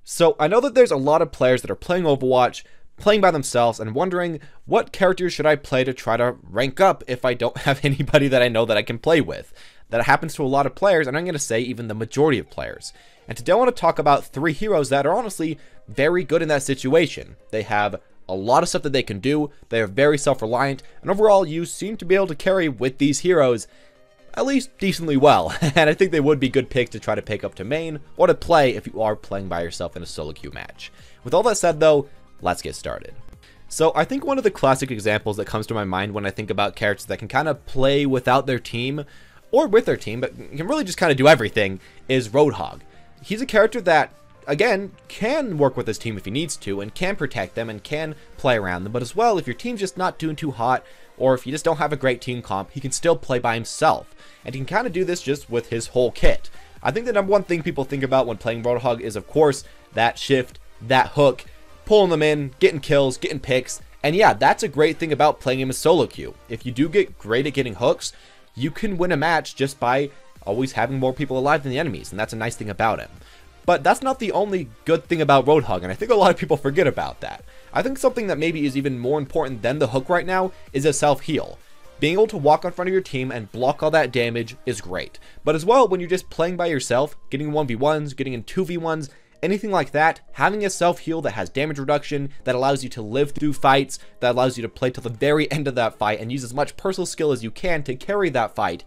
So I know that there's a lot of players that are playing Overwatch, playing by themselves, and wondering what characters should I play to try to rank up if I don't have anybody that I know that I can play with. That happens to a lot of players, and I'm going to say even the majority of players. And today I want to talk about 3 heroes that are honestly very good in that situation. They have a lot of stuff that they can do, they are very self-reliant, and overall you seem to be able to carry with these heroes at least decently well, and I think they would be good picks to try to pick up to main, or to play if you are playing by yourself in a solo queue match. With all that said though, let's get started. So I think one of the classic examples that comes to my mind when I think about characters that can kind of play without their team, or with their team, but can really just kind of do everything, is Roadhog. He's a character that, again, can work with his team if he needs to, and can protect them, and can play around them, but as well, if your team's just not doing too hot, or if you just don't have a great team comp, he can still play by himself. And he can kind of do this just with his whole kit. I think the number one thing people think about when playing Roadhog is, of course, that shift, that hook, pulling them in, getting kills, getting picks. And yeah, that's a great thing about playing him as solo queue. If you do get great at getting hooks, you can win a match just by always having more people alive than the enemies, and that's a nice thing about him. But that's not the only good thing about Roadhog, and I think a lot of people forget about that. I think something that maybe is even more important than the hook right now is a self-heal. Being able to walk in front of your team and block all that damage is great. But as well, when you're just playing by yourself, getting 1v1s, getting in 2v1s, anything like that, having a self-heal that has damage reduction, that allows you to live through fights, that allows you to play till the very end of that fight and use as much personal skill as you can to carry that fight,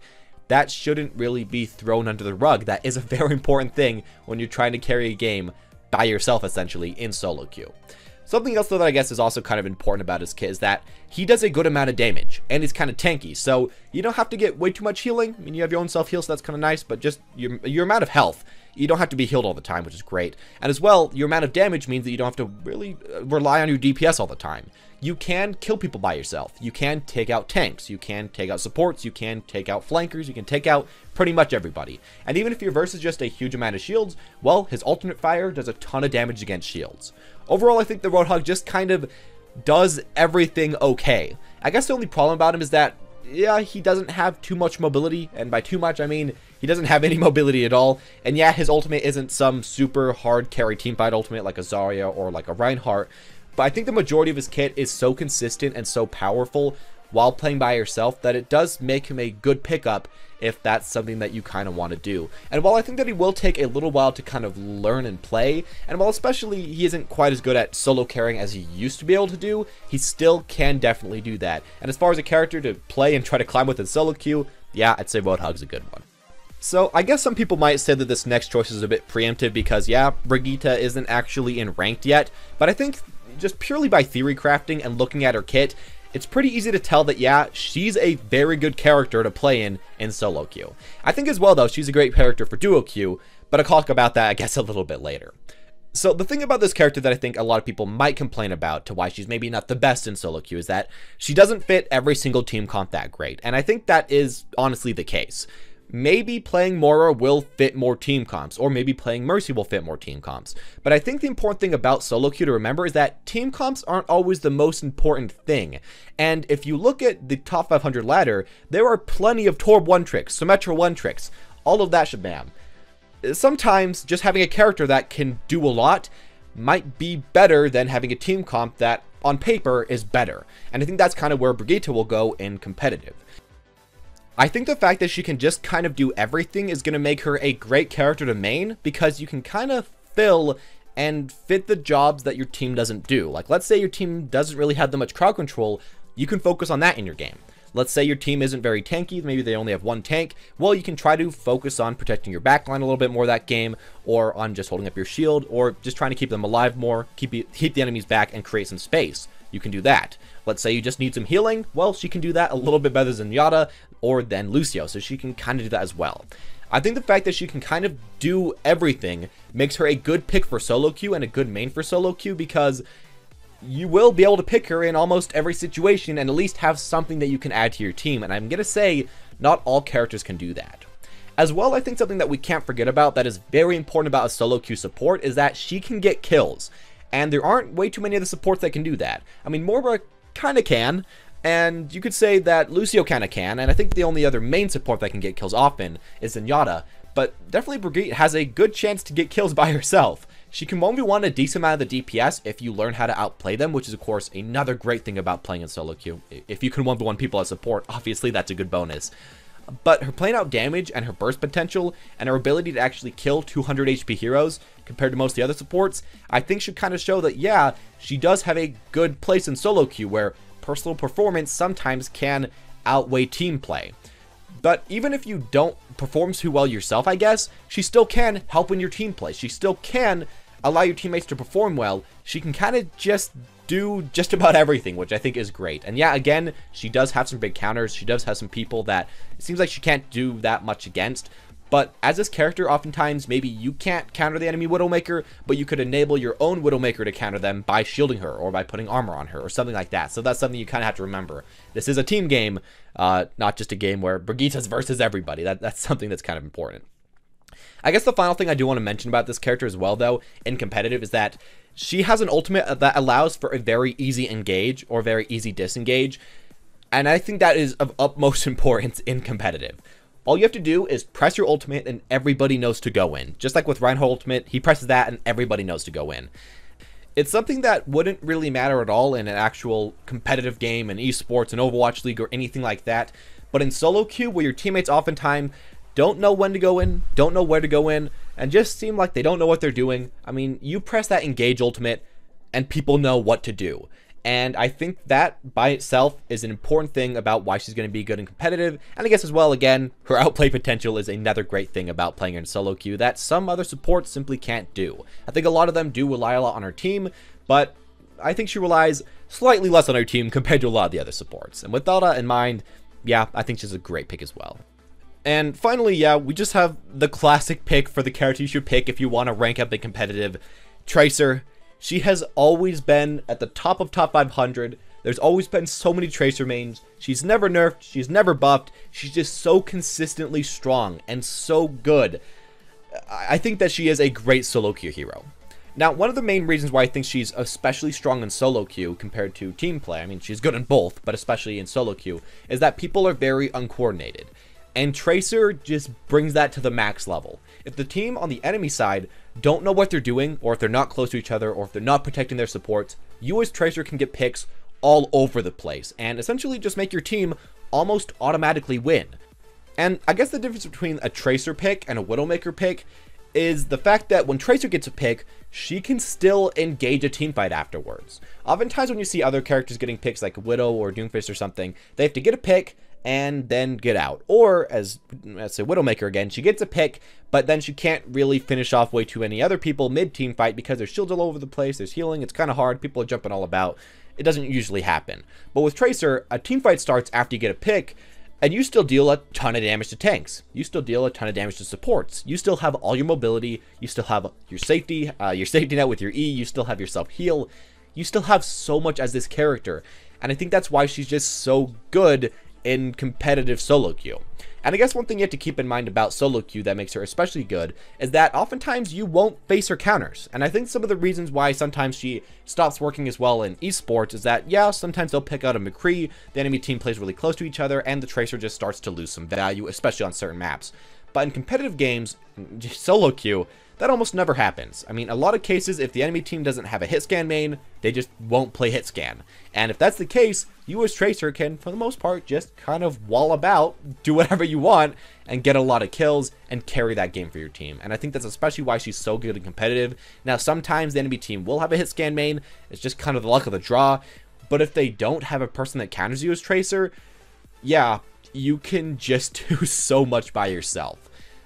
that shouldn't really be thrown under the rug. That is a very important thing when you're trying to carry a game by yourself, essentially, in solo queue. Something else, though, that I guess is also kind of important about his kit is that he does a good amount of damage, and he's kind of tanky, so you don't have to get way too much healing. I mean, you have your own self-heal, so that's kind of nice, but just your amount of health, you don't have to be healed all the time, which is great. And as well, your amount of damage means that you don't have to really rely on your DPS all the time. You can kill people by yourself. You can take out tanks. You can take out supports. You can take out flankers. You can take out pretty much everybody. And even if your verse is just a huge amount of shields, well, his alternate fire does a ton of damage against shields. Overall, I think the Roadhog just kind of does everything okay. I guess the only problem about him is that, yeah, he doesn't have too much mobility, and by too much, I mean he doesn't have any mobility at all. And yeah, his ultimate isn't some super hard carry teamfight ultimate like a Zarya or like a Reinhardt, but I think the majority of his kit is so consistent and so powerful while playing by yourself that it does make him a good pickup if that's something that you kind of want to do. And while I think that he will take a little while to kind of learn and play, and while especially he isn't quite as good at solo carrying as he used to be able to do, he still can definitely do that. And as far as a character to play and try to climb with in solo queue, yeah, I'd say Roadhog's a good one. So I guess some people might say that this next choice is a bit preemptive because, yeah, Brigita isn't actually in ranked yet, but I think just purely by theory crafting and looking at her kit, it's pretty easy to tell that, yeah, she's a very good character to play in solo queue. I think as well, though, she's a great character for duo queue, but I'll talk about that, I guess, a little bit later. So the thing about this character that I think a lot of people might complain about to why she's maybe not the best in solo queue is that she doesn't fit every single team comp that great, and I think that is honestly the case. Maybe playing Moira will fit more team comps, or maybe playing Mercy will fit more team comps. But I think the important thing about solo queue to remember is that team comps aren't always the most important thing. And if you look at the top 500 ladder, there are plenty of Torb 1 tricks, Symmetra 1 tricks, all of that shabam. Sometimes just having a character that can do a lot might be better than having a team comp that on paper is better. And I think that's kind of where Brigita will go in competitive. I think the fact that she can just kind of do everything is going to make her a great character to main, because you can kind of fill and fit the jobs that your team doesn't do. Like, let's say your team doesn't really have that much crowd control, you can focus on that in your game. Let's say your team isn't very tanky, maybe they only have 1 tank, well, you can try to focus on protecting your backline a little bit more that game, or on just holding up your shield, or just trying to keep them alive more, keep the enemies back and create some space. You can do that. Let's say you just need some healing, well, she can do that a little bit better than Yada or than Lucio, so she can kind of do that as well. I think the fact that she can kind of do everything makes her a good pick for solo queue and a good main for solo queue, because you will be able to pick her in almost every situation and at least have something that you can add to your team, and I'm going to say not all characters can do that. As well, I think something that we can't forget about that is very important about a solo queue support is that she can get kills, and there aren't way too many of the supports that can do that. I mean, Moira kind of can, and you could say that Lucio kind of can, and I think the only other main support that can get kills often is Zenyatta, but definitely Brigitte has a good chance to get kills by herself. She can 1v1 a decent amount of the DPS if you learn how to outplay them, which is of course another great thing about playing in solo queue. If you can 1v1 people as support, obviously that's a good bonus. But her playing out damage and her burst potential and her ability to actually kill 200 HP heroes compared to most of the other supports, I think should kind of show that, yeah, she does have a good place in solo queue where personal performance sometimes can outweigh team play. But even if you don't perform too well yourself, I guess, she still can help in your team play. She still can allow your teammates to perform well. She can kind of just do just about everything, which I think is great. And yeah, again, she does have some big counters. She does have some people that it seems like she can't do that much against. But as this character, oftentimes, maybe you can't counter the enemy Widowmaker, but you could enable your own Widowmaker to counter them by shielding her or by putting armor on her or something like that. So that's something you kind of have to remember. This is a team game, not just a game where Brigita's versus everybody. That's something that's kind of important. I guess the final thing I do want to mention about this character as well, though, in competitive, is that she has an ultimate that allows for a very easy engage or very easy disengage. And I think that is of utmost importance in competitive. All you have to do is press your ultimate and everybody knows to go in. Just like with Reinhardt ultimate, he presses that and everybody knows to go in. It's something that wouldn't really matter at all in an actual competitive game, in esports, an Overwatch League, or anything like that. But in solo queue, where your teammates oftentimes don't know when to go in, don't know where to go in, and just seem like they don't know what they're doing, I mean, you press that engage ultimate and people know what to do. And I think that by itself is an important thing about why she's going to be good and competitive. And I guess as well, again, her outplay potential is another great thing about playing her in solo queue that some other supports simply can't do. I think a lot of them do rely a lot on her team, but I think she relies slightly less on her team compared to a lot of the other supports. And with all that in mind, yeah, I think she's a great pick as well. And finally, yeah, we just have the classic pick for the character you should pick if you want to rank up in competitive, Tracer. She has always been at the top of top 500. There's always been so many Tracer mains. She's never nerfed. She's never buffed. She's just so consistently strong and so good. I think that she is a great solo queue hero. Now, one of the main reasons why I think she's especially strong in solo queue compared to team play, I mean, she's good in both, but especially in solo queue, is that people are very uncoordinated. And Tracer just brings that to the max level. If the team on the enemy side don't know what they're doing, or if they're not close to each other, or if they're not protecting their supports, you as Tracer can get picks all over the place, and essentially just make your team almost automatically win. And I guess the difference between a Tracer pick and a Widowmaker pick is the fact that when Tracer gets a pick, she can still engage a team fight afterwards. Oftentimes when you see other characters getting picks like Widow or Doomfist or something, they have to get a pick and then get out. Or, as let's say Widowmaker again, she gets a pick, but then she can't really finish off way too many other people mid-team fight because there's shields all over the place, there's healing, it's kind of hard, people are jumping all about. It doesn't usually happen. But with Tracer, a team fight starts after you get a pick, and you still deal a ton of damage to tanks. You still deal a ton of damage to supports. You still have all your mobility, you still have your safety net with your E, you still have your self-heal. You still have so much as this character, and I think that's why she's just so good in competitive solo queue. And I guess one thing you have to keep in mind about solo queue that makes her especially good is that oftentimes you won't face her counters. And I think some of the reasons why sometimes she stops working as well in esports is that, yeah, sometimes they'll pick out a McCree, the enemy team plays really close to each other, and the Tracer just starts to lose some value, especially on certain maps. But in competitive games, solo queue, that almost never happens. I mean, a lot of cases, if the enemy team doesn't have a hit scan main, they just won't play hit scan. And if that's the case, you as Tracer can, for the most part, just kind of wall about, do whatever you want, and get a lot of kills, and carry that game for your team. And I think that's especially why she's so good and competitive. Now, sometimes the enemy team will have a hit scan main, it's just kind of the luck of the draw, but if they don't have a person that counters you as Tracer, yeah, you can just do so much by yourself.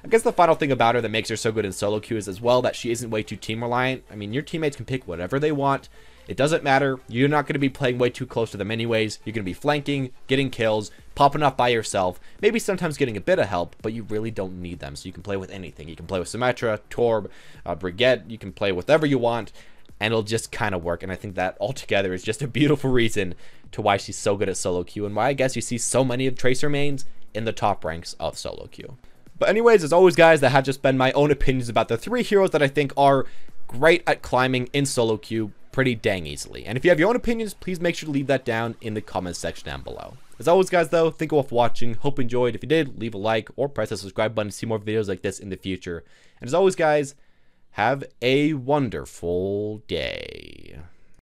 I guess the final thing about her that makes her so good in solo queue is as well that she isn't way too team reliant. I mean, your teammates can pick whatever they want. It doesn't matter. You're not going to be playing way too close to them anyways. You're going to be flanking, getting kills, popping off by yourself, maybe sometimes getting a bit of help, but you really don't need them. So you can play with anything. You can play with Symmetra, Torb, Brigitte. You can play whatever you want, and it'll just kind of work. And I think that altogether is just a beautiful reason to why she's so good at solo queue, and why I guess you see so many of Tracer mains in the top ranks of solo queue. But anyways, as always, guys, that have just been my own opinions about the 3 heroes that I think are great at climbing in solo queue pretty dang easily. And if you have your own opinions, please make sure to leave that down in the comments section down below. As always, guys, though, thank you all for watching. Hope you enjoyed. If you did, leave a like or press the subscribe button to see more videos like this in the future. And as always, guys, Have a wonderful day.